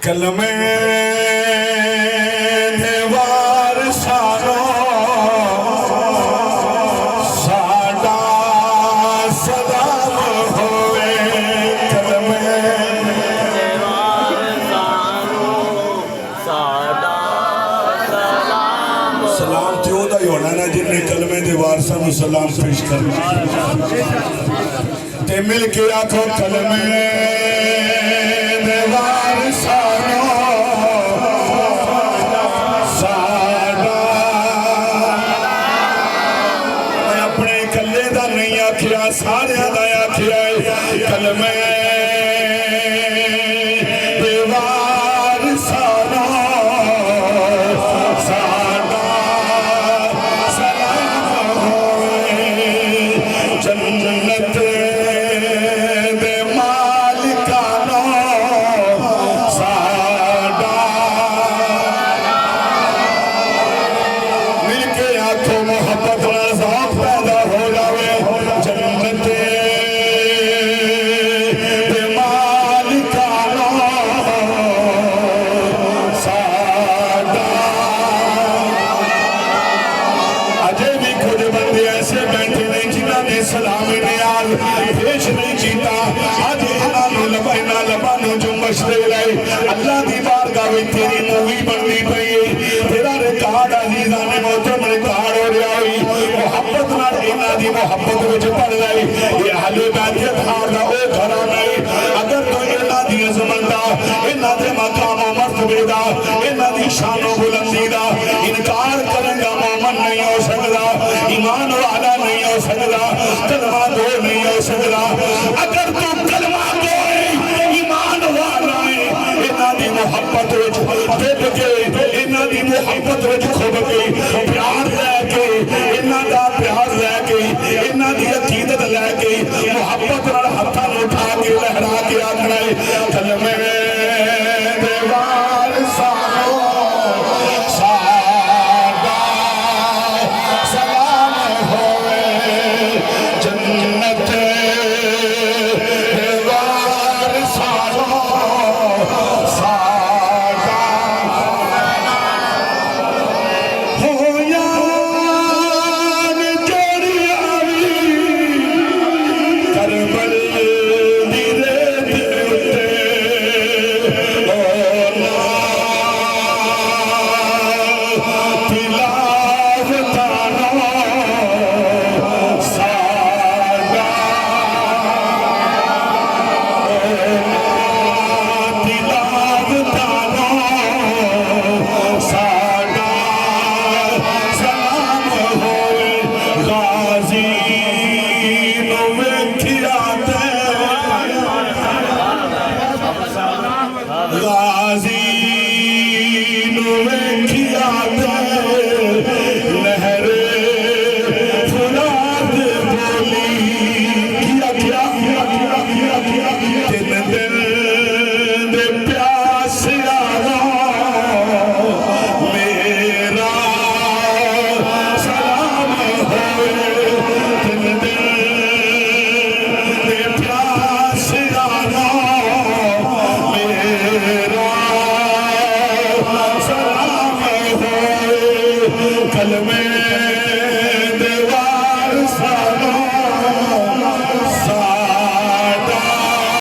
कलमे नेवार सानो साडा सलाम होवे। कलमे नेवार सानो साडा सलाम। सलाम तो ओदा ही होना ना जिन्हें कलमे दे वारसां नूं सलाम पेश करना ते मिल के आखो कलमे नेवार सानो साडा। मैं अपने कल्ले दा नहीं आखिया सारिया दा आखिया कलमे नेवार सानो साडा सलाम होवे। जन्नत दे मालिकानो साडा मिल के आखो मोहब्बत नाल ज़ौक़ पैदा हो जावे। जन्नत दे मालिकानो साडा। अजे भी कुछ बंदे ऐसे बैठे ने जिन्हों ने सलामी नियाज पेश नहीं किया। अज इन्हों लबानों जो मशरे लाए अल्लाह की बारगाह में तेरी मूवी बनती पई है। तेरा रिकॉर्ड अजीजा ने मोहतरम रिकॉर्ड हो रहा है। मोहब्बत नाल इन्हां दी मोहब्बत विच पड़ गए। ये अहले बैत हार दा ओ घराना है। अगर तू इन्हां दी अज़मत दा इन्हां दे मकाम व मर्तबे दा इन्हां दी शान व बुलंदी दा इनकार करेगा मोमन नहीं हो सकता, ईमान वाला नहीं हो सकता, कलमा दो नहीं हो सकता। अगर तू कलमा दो ईमान वाला है इन्हां दी मोहब्बत विच डुब के इन्हां दी मोहब्बत विच खुद के प्यार लैके इन्हां दा प्यार लैके इन्हां दी अकीदत लैके मोहब्बत नाल हत्थां नूं उठा के लहरा के आखना है कलमे नेवार सानो साडा सलाम होवे। जन्नत नेवार सानो साडा होया जोड़ी आवी करबल दी रेत उत्ते ओ तिलाव तानो साडा तिलाव तानो साडा सलाम होवे। गाजी नूं वेखिया ते गाजी